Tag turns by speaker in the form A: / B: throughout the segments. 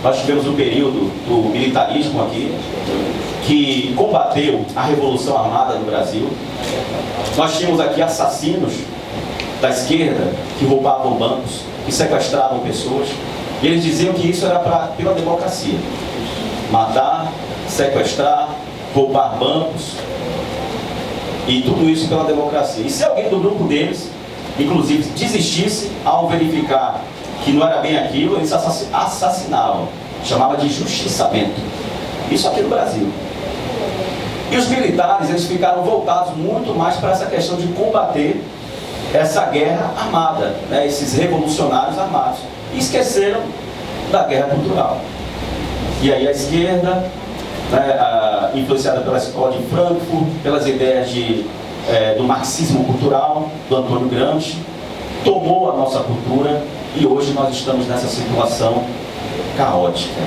A: Nós tivemos um período do militarismo aqui, que combateu a Revolução Armada no Brasil. Nós tínhamos aqui assassinos da esquerda que roubavam bancos, que sequestravam pessoas. E eles diziam que isso era pela democracia. Matar, sequestrar, roubar bancos, e tudo isso pela democracia. E se alguém do grupo deles, inclusive, desistisse ao verificar que não era bem aquilo, eles assassinavam. Chamava de justiçamento. Isso aqui no Brasil. E os militares, eles ficaram voltados muito mais para essa questão de combater essa guerra armada, né? Esses revolucionários armados. E esqueceram da guerra cultural. E aí a esquerda, né, influenciada pela escola de Frankfurt, pelas ideias do marxismo cultural, do Antônio Gramsci, tomou a nossa cultura e hoje nós estamos nessa situação caótica.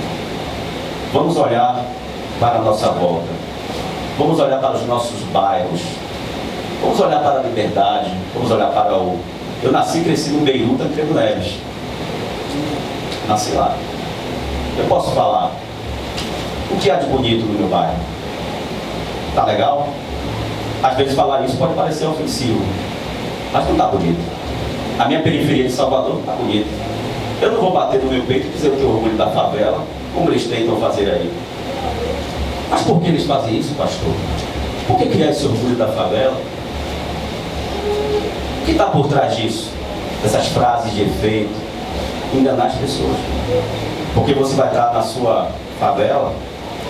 A: Vamos olhar para a nossa volta, vamos olhar para os nossos bairros, vamos olhar para a Liberdade, vamos olhar para o... Eu nasci e cresci no Beirute, Tancredo Neves. Nasci lá. Eu posso falar o que há de bonito no meu bairro? Tá legal? Às vezes falar isso pode parecer ofensivo, mas não está bonito. A minha periferia de Salvador não está bonita. Eu não vou bater no meu peito e dizer que eu tenho orgulho da favela, como eles tentam fazer aí. Mas por que eles fazem isso, pastor? Por que criar esse orgulho da favela? O que está por trás disso? Dessas frases de efeito, enganar as pessoas. Porque você vai estar na sua favela,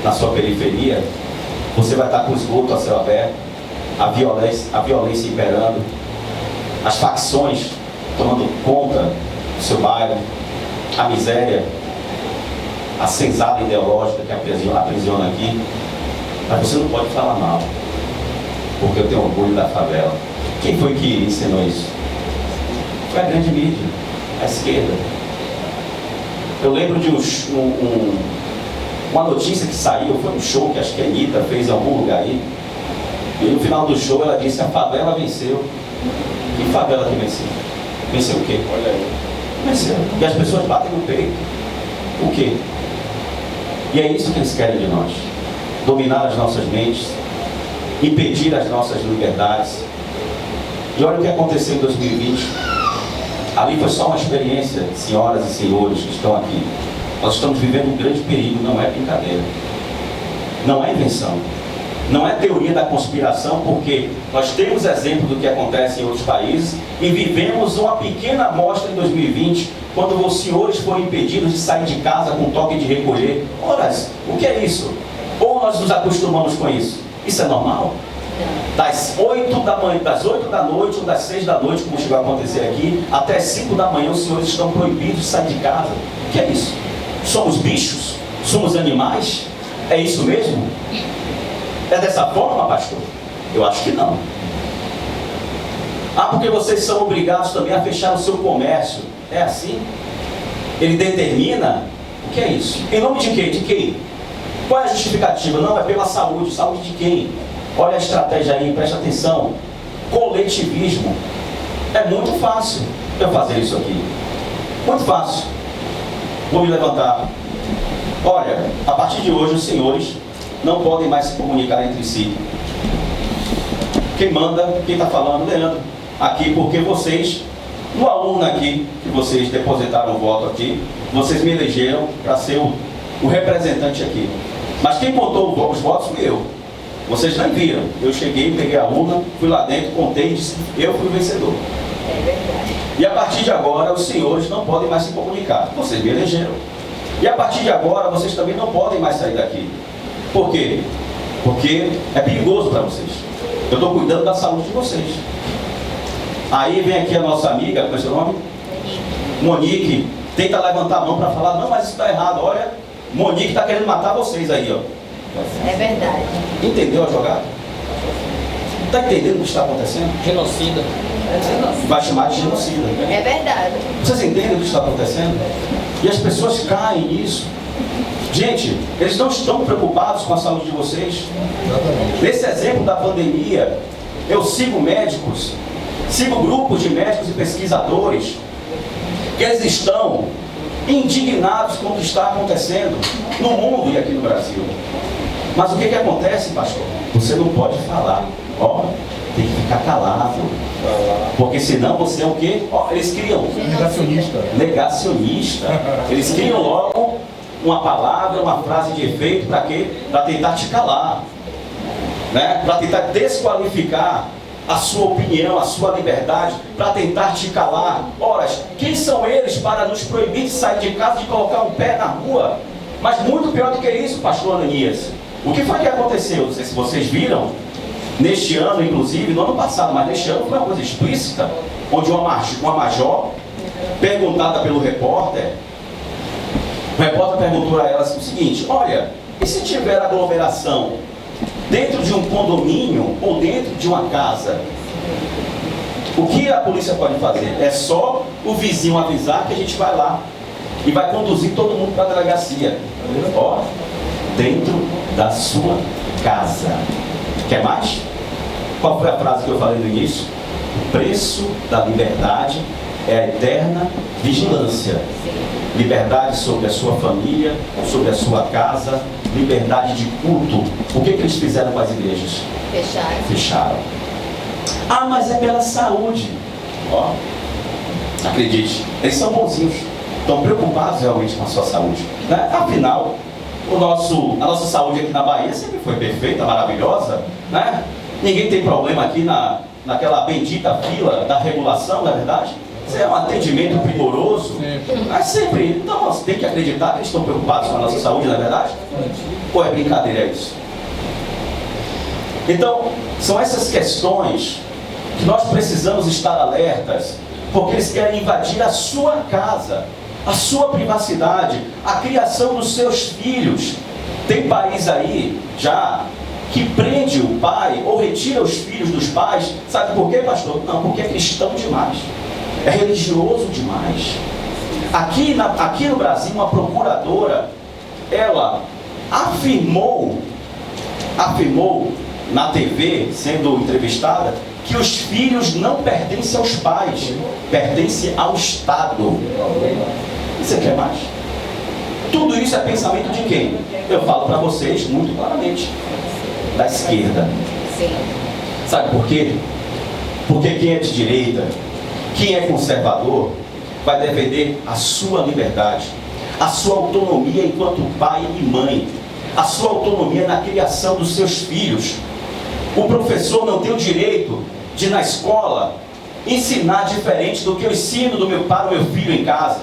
A: na sua periferia, você vai estar com o esgoto a céu aberto, a violência imperando, as facções tomando conta do seu bairro, a miséria, a senzala ideológica que aprisiona aqui. Mas você não pode falar mal, porque eu tenho orgulho da favela. Quem foi que ensinou isso? Foi a grande mídia, a esquerda. Eu lembro de uma notícia que saiu, foi um show que acho que a Anitta fez em algum lugar aí. E no final do show ela disse: a favela venceu. Que favela que venceu? Venceu o quê? Olha aí. Venceu. E as pessoas batem no peito. O quê? E é isso que eles querem de nós. Dominar as nossas mentes, impedir as nossas liberdades. E olha o que aconteceu em 2020. Ali foi só uma experiência, senhoras e senhores que estão aqui. Nós estamos vivendo um grande perigo, não é brincadeira. Não é invenção. Não é teoria da conspiração, porque nós temos exemplo do que acontece em outros países e vivemos uma pequena amostra em 2020, quando os senhores foram impedidos de sair de casa com toque de recolher. Ora, o que é isso? Ou nós nos acostumamos com isso? Isso é normal? Das 8 da noite ou das 6 da noite, como chegou a acontecer aqui, até 5 da manhã os senhores estão proibidos de sair de casa. O que é isso? Somos bichos? Somos animais? É isso mesmo? É dessa forma, pastor? Eu acho que não. Ah, porque vocês são obrigados também a fechar o seu comércio. É assim? Ele determina? O que é isso? Em nome de quê? De quem? Qual é a justificativa? Não, é pela saúde. Saúde de quem? Olha a estratégia aí, presta atenção. Coletivismo. É muito fácil eu fazer isso aqui. Muito fácil. Vou me levantar. Olha, a partir de hoje os senhores não podem mais se comunicar entre si. Quem manda, quem está falando, Leandro, aqui, porque vocês, no aluno aqui, que vocês depositaram o voto aqui, vocês me elegeram para ser o representante aqui. Mas quem contou os votos fui eu. Vocês não viram. Eu cheguei, peguei a urna, fui lá dentro, contei e disse: eu fui o vencedor.
B: É verdade.
A: E a partir de agora, os senhores não podem mais se comunicar. Vocês me elegeram. E a partir de agora, vocês também não podem mais sair daqui. Por quê? Porque é perigoso para vocês. Eu estou cuidando da saúde de vocês. Aí vem aqui a nossa amiga, qual é o seu nome? Monique. Tenta levantar a mão para falar: não, mas isso está errado. Olha, Monique está querendo matar vocês aí, ó.
B: É verdade.
A: Entendeu a jogada? Está entendendo o que está acontecendo?
C: Genocida.
A: Vai chamar de genocida.
B: É verdade.
A: Vocês entendem o que está acontecendo? E as pessoas caem nisso. Gente, eles não estão preocupados com a saúde de vocês. Nesse exemplo da pandemia, eu sigo médicos, sigo grupos de médicos e pesquisadores, que eles estão indignados com o que está acontecendo no mundo e aqui no Brasil. Mas o que acontece, pastor? Você não pode falar. Ó, tem que ficar calado. Porque senão você é o quê? Ó, eles criam negacionista. Eles criam logo uma palavra, uma frase de efeito, para quê? Para tentar te calar, né? Para tentar desqualificar a sua opinião, a sua liberdade, para tentar te calar. Ora, quem são eles para nos proibir de sair de casa, de colocar um pé na rua? Mas muito pior do que isso, pastor Ananias. O que foi que aconteceu? Não sei se vocês viram, neste ano, inclusive, no ano passado, mas neste ano foi uma coisa explícita, onde uma major, perguntada pelo repórter, o repórter perguntou a ela o seguinte: olha, e se tiver aglomeração dentro de um condomínio ou dentro de uma casa, o que a polícia pode fazer? É só o vizinho avisar que a gente vai lá e vai conduzir todo mundo para a delegacia. Ó, dentro da sua casa. Quer mais? Qual foi a frase que eu falei no início? O preço da liberdade é a eterna vigilância. Liberdade sobre a sua família, sobre a sua casa, liberdade de culto. O que eles fizeram com as igrejas? Fecharam. Ah, mas é pela saúde. Ó, acredite, eles são bonzinhos, estão preocupados realmente com a sua saúde, né? Afinal, a nossa saúde aqui na Bahia sempre foi perfeita, maravilhosa, né? Ninguém tem problema aqui naquela bendita fila da regulação, não é verdade? Isso é um atendimento primoroso, mas sempre, então nós temos que acreditar que eles estão preocupados com a nossa saúde, não é verdade? Ou é brincadeira isso? Então, são essas questões que nós precisamos estar alertas, porque eles querem invadir a sua casa, a sua privacidade, a criação dos seus filhos. Tem país aí já que prende o pai ou retira os filhos dos pais. Sabe por quê, pastor? Não, porque é cristão demais, é religioso demais. Aqui no Brasil, uma procuradora, ela afirmou na TV, sendo entrevistada, que os filhos não pertencem aos pais, pertencem ao Estado. Você quer mais? Tudo isso é pensamento de quem? Eu falo para vocês muito claramente, da esquerda. Sabe por quê? Porque quem é de direita, quem é conservador, vai defender a sua liberdade, a sua autonomia enquanto pai e mãe, a sua autonomia na criação dos seus filhos. O professor não tem o direito de, na escola, ensinar diferente do que eu ensino para o meu filho em casa.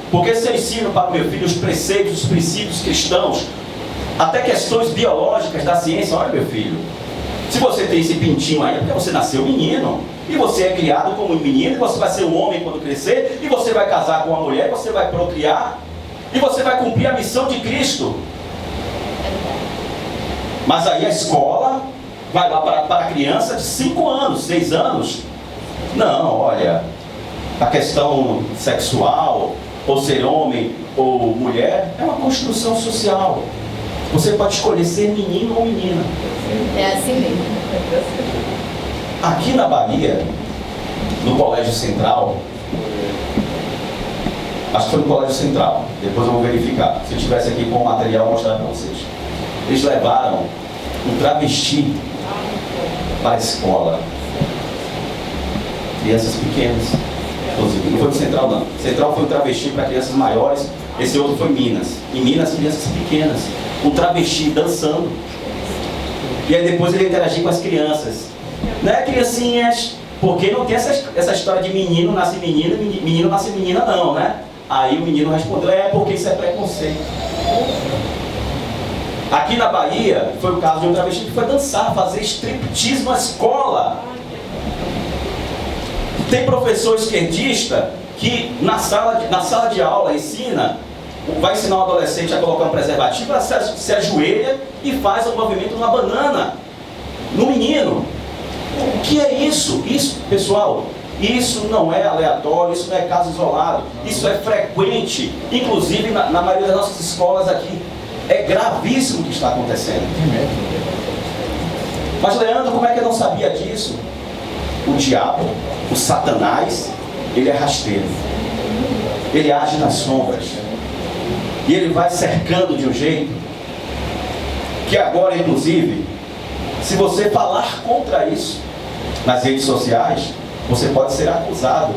A: Porque se eu ensino para o meu filho os preceitos, os princípios cristãos, até questões biológicas da ciência, olha, meu filho, se você tem esse pintinho aí, é porque você nasceu menino, e você é criado como um menino, e você vai ser um homem quando crescer, e você vai casar com uma mulher, você vai procriar, e você vai cumprir a missão de Cristo. Mas aí a escola vai lá para a criança de 5 anos, 6 anos. Não, olha, a questão sexual, ou ser homem ou mulher, é uma construção social. Você pode escolher ser menino ou menina.
B: É assim mesmo.
A: Aqui na Bahia, no Colégio Central, acho que foi no Colégio Central, depois eu vou verificar. Se eu estivesse aqui com o material, eu vou mostrar para vocês. Eles levaram um travesti para a escola. Crianças pequenas. Não foi no Central, não. Central foi um travesti para crianças maiores. Esse outro foi Minas. Em Minas, crianças pequenas. Um travesti dançando. E aí depois ele interagia com as crianças. Não é, criancinhas? Porque não tem essa história de menino nasce menino, menino nasce menina, não, né? Aí o menino respondeu: é porque isso é preconceito. Aqui na Bahia, foi o caso de um travesti que foi dançar, fazer striptease na escola. Tem professor esquerdista que na sala de aula vai ensinar um adolescente a colocar um preservativo, ela se ajoelha e faz um movimento na banana, no menino. O que é isso? Isso, pessoal, isso não é aleatório, isso não é caso isolado, isso é frequente, inclusive na maioria das nossas escolas aqui. É gravíssimo o que está acontecendo. Mas Leandro, como é que eu não sabia disso? O diabo, o Satanás, ele é rasteiro. Ele age nas sombras. E ele vai cercando de um jeito que agora, inclusive, se você falar contra isso nas redes sociais, você pode ser acusado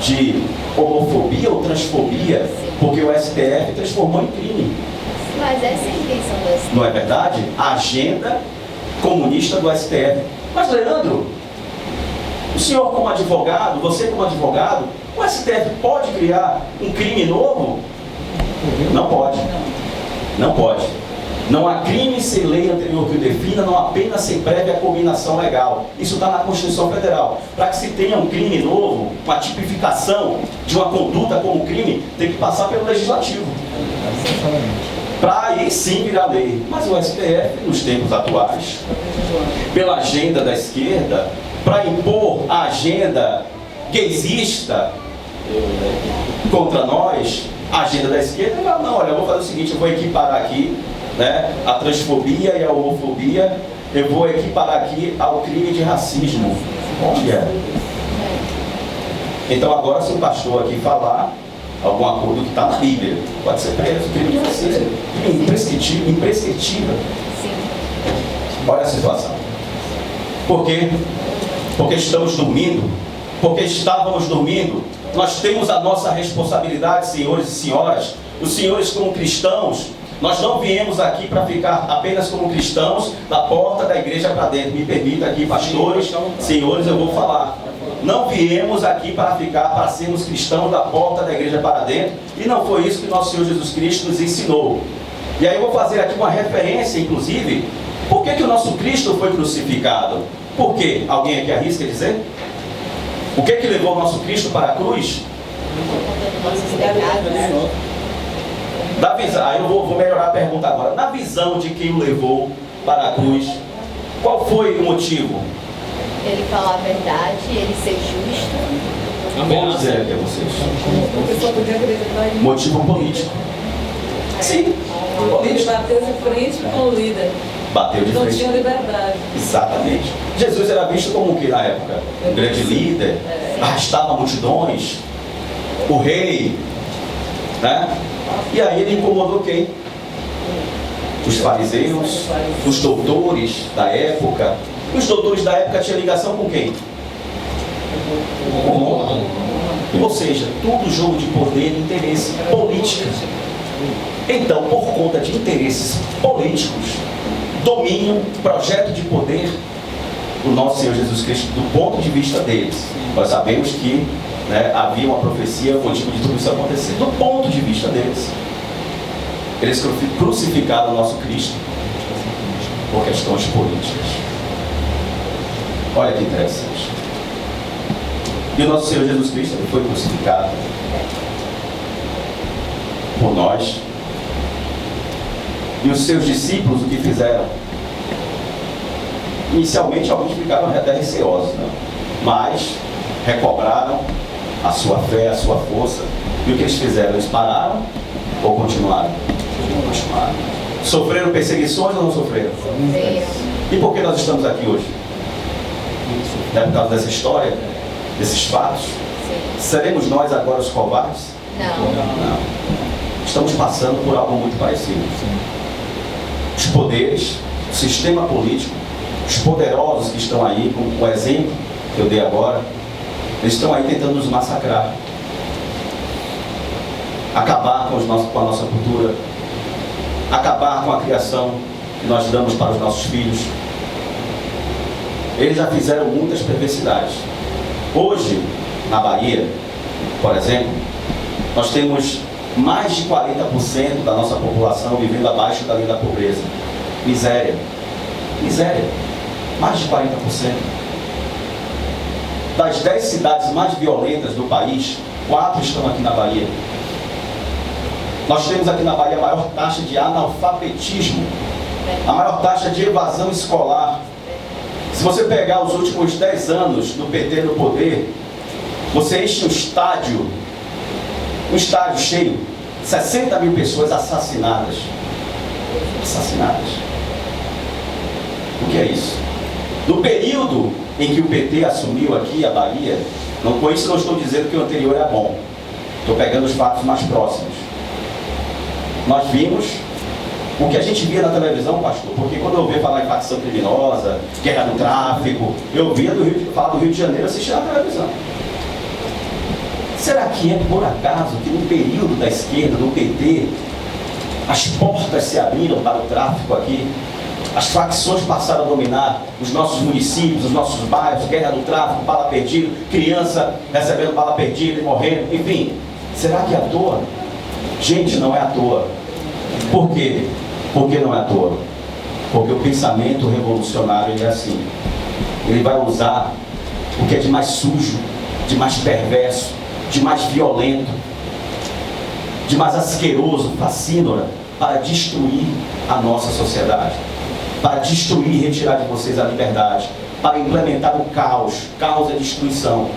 A: de homofobia ou transfobia, porque o STF transformou em crime.
B: Mas essa é a intenção do STF.
A: Não é verdade? A agenda comunista do STF. Mas, Leandro, o senhor como advogado, você como advogado, o STF pode criar um crime novo? Não pode. Não pode. Não há crime sem lei anterior que o defina, não há pena sem prévia combinação legal. Isso está na Constituição Federal. Para que se tenha um crime novo, uma tipificação de uma conduta como crime, tem que passar pelo Legislativo. Para aí sim virar lei. Mas o STF, nos tempos atuais, pela agenda da esquerda, para impor a agenda gaysista contra nós, a agenda da esquerda, não, olha, eu vou fazer o seguinte, eu vou equiparar aqui, né, a transfobia e a homofobia, eu vou equiparar aqui ao crime de racismo. Olha. Então agora, se o pastor aqui falar alguma coisa que está na Bíblia, pode ser preso, crime de racismo, imprescritível. Olha a situação. Por quê? Porque estamos dormindo, porque estávamos dormindo. Nós temos a nossa responsabilidade, senhores e senhoras. Os senhores como cristãos, nós não viemos aqui para ficar apenas como cristãos da porta da igreja para dentro. Me permita aqui, pastores, senhores, eu vou falar. Não viemos aqui para ficar, para sermos cristãos da porta da igreja para dentro. E não foi isso que nosso Senhor Jesus Cristo nos ensinou. E aí eu vou fazer aqui uma referência, inclusive, por que o nosso Cristo foi crucificado? Por quê? Alguém aqui arrisca dizer? O que levou o nosso Cristo para a cruz? Da visão, aí eu vou melhorar a pergunta agora. Na visão de quem o levou para a cruz, qual foi o motivo?
B: Ele falar a verdade, ele ser justo.
A: Vamos dizer aqui a vocês. Motivo político. Sim,
C: Ele bateu de frente com o líder.
A: Bateu de
C: Não
A: frente.
C: tinha liberdade.
A: Exatamente. Jesus era visto como o que na época? Um grande líder, arrastava multidões, o rei, né? E aí ele incomodou quem? Os fariseus, os doutores da época. Os doutores da época tinham ligação com quem? Com Roma. Ou seja, tudo jogo de poder e interesse político. Então, por conta de interesses políticos, domínio, projeto de poder, o nosso Senhor Jesus Cristo, do ponto de vista deles. Nós sabemos que, né, havia uma profecia, o motivo de tudo isso acontecer. Do ponto de vista deles, eles crucificaram o nosso Cristo por questões políticas. Olha que interessante. E o nosso Senhor Jesus Cristo, ele foi crucificado por nós. E os seus discípulos, o que fizeram? Inicialmente, alguns ficaram até receosos, né? Mas recobraram a sua fé, a sua força. E o que eles fizeram? Eles pararam ou continuaram? Continuaram. Sofreram perseguições ou não sofreram? E por que nós estamos aqui hoje? Não é por causa dessa história, desses fatos? Seremos nós agora os covardes? Não. Estamos passando por algo muito parecido. Os poderes, o sistema político, os poderosos que estão aí, com o exemplo que eu dei agora, eles estão aí tentando nos massacrar, acabar com a nossa cultura, acabar com a criação que nós damos para os nossos filhos. Eles já fizeram muitas perversidades. Hoje, na Bahia, por exemplo, nós temos mais de 40% da nossa população vivendo abaixo da linha da pobreza. Miséria. Miséria. Mais de 40%. Das 10 cidades mais violentas do país, 4 estão aqui na Bahia. Nós temos aqui na Bahia a maior taxa de analfabetismo, a maior taxa de evasão escolar. Se você pegar os últimos 10 anos do PT no poder, você enche um estádio cheio, 60 mil pessoas assassinadas. Assassinadas. O que é isso? No período em que o PT assumiu aqui a Bahia, com isso não estou dizendo que o anterior é bom. Estou pegando os fatos mais próximos. Nós vimos o que a gente via na televisão, pastor, porque quando eu ouvia falar em facção criminosa, guerra do tráfico, eu via falar do Rio de Janeiro assistindo na televisão. Será que é por acaso que no período da esquerda, do PT, as portas se abriram para o tráfico aqui? As facções passaram a dominar os nossos municípios, os nossos bairros, guerra do tráfico, bala perdida, criança recebendo bala perdida e morrendo, enfim. Será que é à toa? Gente, não é à toa. Por quê? Por que não é à toa? Porque o pensamento revolucionário ele é assim. Ele vai usar o que é de mais sujo, de mais perverso, de mais violento, de mais asqueroso, fascínora, para destruir a nossa sociedade, para destruir e retirar de vocês a liberdade, para implementar o caos. Caos é destruição.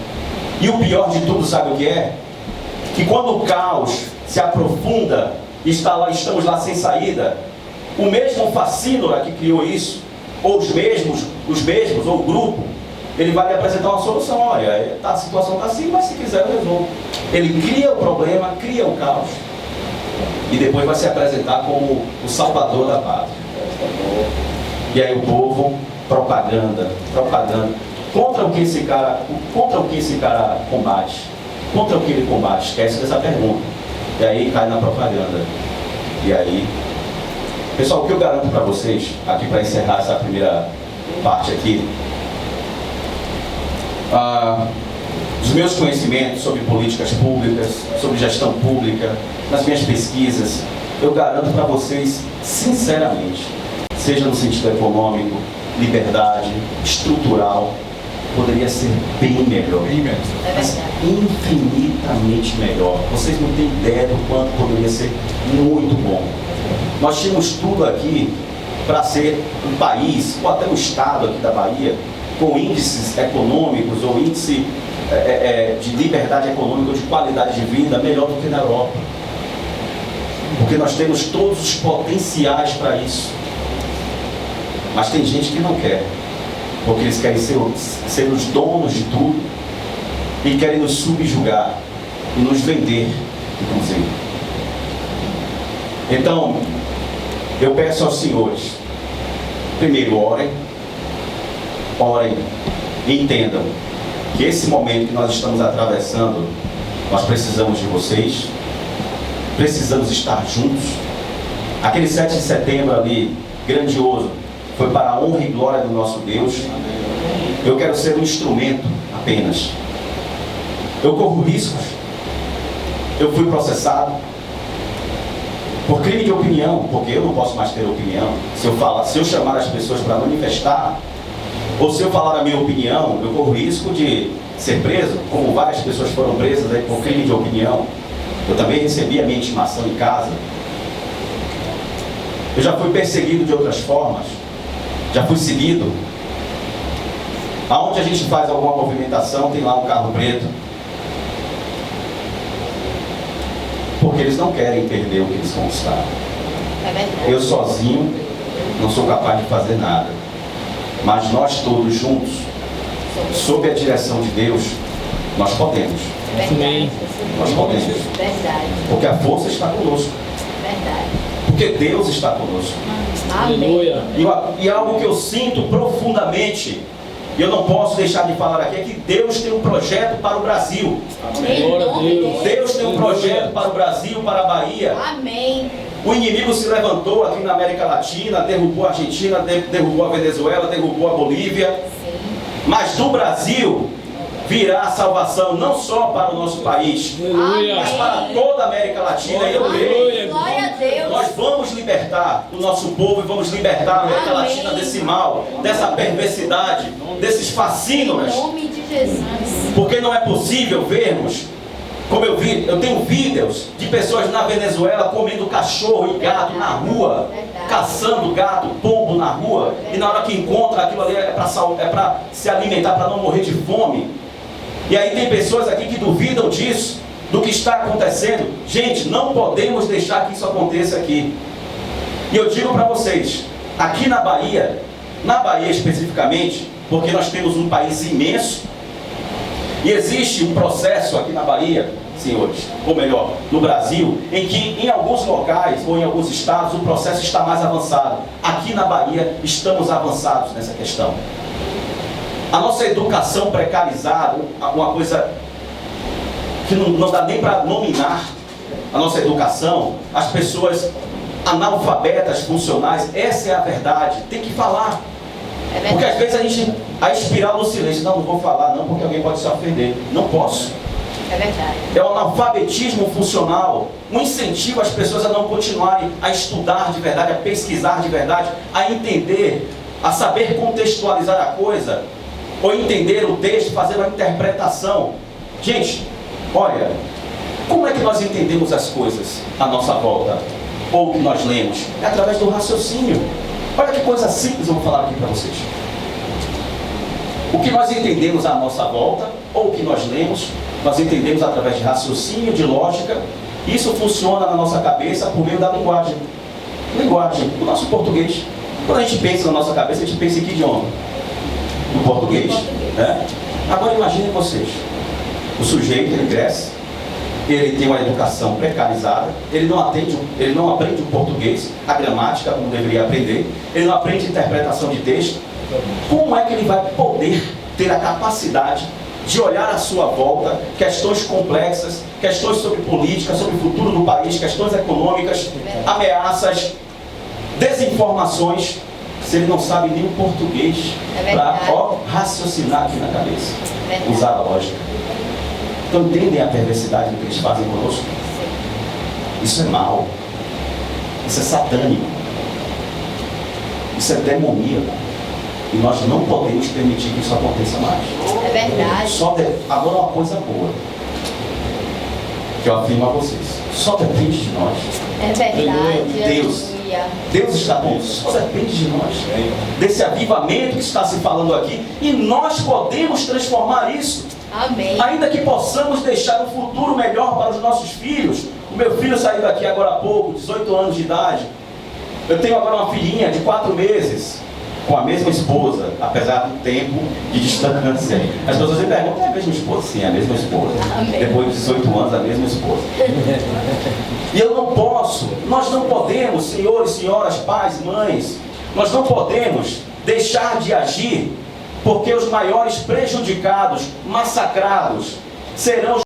A: E o pior de tudo, sabe o que é? Que quando o caos se aprofunda, estamos lá sem saída, o mesmo fascínora que criou isso, ou os mesmos, ou o grupo, ele vai lhe apresentar uma solução. Olha, a situação está assim, mas se quiser eu resolvo. Ele cria o problema, cria o caos, e depois vai se apresentar como o salvador da pátria. E aí o povo, propaganda. Contra o que esse cara combate? Contra o que ele combate? Esquece dessa pergunta. E aí cai na propaganda. E aí, pessoal, o que eu garanto para vocês, aqui para encerrar essa primeira parte aqui, os meus conhecimentos sobre políticas públicas, sobre gestão pública, nas minhas pesquisas, eu garanto para vocês, sinceramente, seja no sentido econômico, liberdade, estrutural, poderia ser bem melhor, mas infinitamente melhor. Vocês não têm ideia do quanto poderia ser muito bom. Nós tínhamos tudo aqui para ser um país, ou até um estado aqui da Bahia, com índices econômicos ou índice de liberdade econômica ou de qualidade de vida melhor do que na Europa. Porque nós temos todos os potenciais para isso. Mas tem gente que não quer, porque eles querem ser os donos de tudo e querem nos subjugar e nos vender, inclusive. Então, eu peço aos senhores, primeiro orem e entendam que esse momento que nós estamos atravessando, nós precisamos de vocês, precisamos estar juntos. Aquele 7 de setembro ali, grandioso, foi para a honra e glória do nosso Deus. Eu quero ser um instrumento apenas. Eu corro riscos. Eu fui processado por crime de opinião, porque eu não posso mais ter opinião. Se eu chamar as pessoas para manifestar, ou se eu falar a minha opinião, eu corro risco de ser preso, como várias pessoas foram presas aí por crime de opinião. Eu também recebi a minha intimação em casa. Eu já fui perseguido de outras formas. Já fui seguido. Aonde a gente faz alguma movimentação, tem lá um carro preto. Porque eles não querem perder o que eles conquistaram. Eu sozinho não sou capaz de fazer nada. Mas nós todos juntos, sob a direção de Deus, nós podemos.
B: Verdade.
A: Nós podemos.
B: Verdade.
A: Porque a força está conosco.
B: Verdade.
A: Porque Deus está conosco.
B: Amém.
A: E algo que eu sinto profundamente, e eu não posso deixar de falar aqui, é que Deus tem um projeto para o Brasil.
B: Amém.
A: Deus tem um projeto para o Brasil, para a Bahia.
B: Amém.
A: O inimigo se levantou aqui na América Latina, derrubou a Argentina, derrubou a Venezuela, derrubou a Bolívia.
B: Sim.
A: Mas do Brasil virá a salvação não só para o nosso país, mas para toda a América Latina. E eu creio.
B: Glória a Deus.
A: Nós vamos libertar o nosso povo e vamos libertar a América
B: Amém.
A: Latina desse mal, dessa perversidade, desses fascínoras.
B: Em nome de Jesus.
A: Porque não é possível vermos, como eu tenho vídeos de pessoas na Venezuela comendo cachorro e gato na rua, caçando gato, pombo na rua, e na hora que encontra aquilo ali é para se alimentar, para não morrer de fome. E aí tem pessoas aqui que duvidam disso, do que está acontecendo. Gente, não podemos deixar que isso aconteça aqui. E eu digo para vocês, aqui na Bahia especificamente, porque nós temos um país imenso, e existe um processo aqui na Bahia senhores, ou melhor, no Brasil, em que em alguns locais ou em alguns estados o processo está mais avançado. Aqui na Bahia estamos avançados nessa questão. A nossa educação precarizada, uma coisa que não dá nem para nominar a nossa educação, as pessoas analfabetas, funcionais, essa é a verdade, tem que falar. Porque às vezes a espiral do silêncio, não vou falar não, porque alguém pode se ofender. Não posso.
B: É verdade.
A: É o analfabetismo funcional, um incentivo às pessoas a não continuarem a estudar de verdade, a pesquisar de verdade, a entender, a saber contextualizar a coisa, ou entender o texto, fazer uma interpretação. Gente, olha, como é que nós entendemos as coisas à nossa volta? Ou o que nós lemos? É através do raciocínio. Olha que coisa simples eu vou falar aqui para vocês. O que nós entendemos à nossa volta, ou o que nós lemos, nós entendemos através de raciocínio, de lógica. Isso funciona na nossa cabeça por meio da linguagem. Linguagem, o nosso português. Quando a gente pensa na nossa cabeça, a gente pensa em que idioma? No português. Né? Agora imaginem vocês. O sujeito, ele cresce, ele tem uma educação precarizada, ele não aprende o português, a gramática, como deveria aprender, ele não aprende interpretação de texto. Como é que ele vai poder ter a capacidade de olhar à sua volta questões complexas, questões sobre política, sobre o futuro do país, questões econômicas, ameaças, desinformações, se ele não sabe nem o português para raciocinar aqui na cabeça, usar a lógica? Então entendem a perversidade do que eles fazem conosco? Isso é mal, isso é satânico, isso é demoníaco. E nós não podemos permitir que isso aconteça mais.
B: É verdade.
A: Agora uma coisa boa, que eu afirmo a vocês, só depende de nós.
B: É verdade.
A: Deus está bom, só depende de nós. Desse avivamento que está se falando aqui. E nós podemos transformar isso.
B: Amém.
A: Ainda que possamos deixar um futuro melhor para os nossos filhos. O meu filho saiu daqui agora há pouco, 18 anos de idade. Eu tenho agora uma filhinha de 4 meses. Com a mesma esposa, apesar do tempo de distância. As pessoas me perguntam, é a mesma esposa? Sim, é a mesma esposa.
B: Amém.
A: Depois de 18 anos, a mesma esposa. E eu não posso, nós não podemos, senhores, senhoras, pais, mães, nós não podemos deixar de agir, porque os maiores prejudicados, massacrados, serão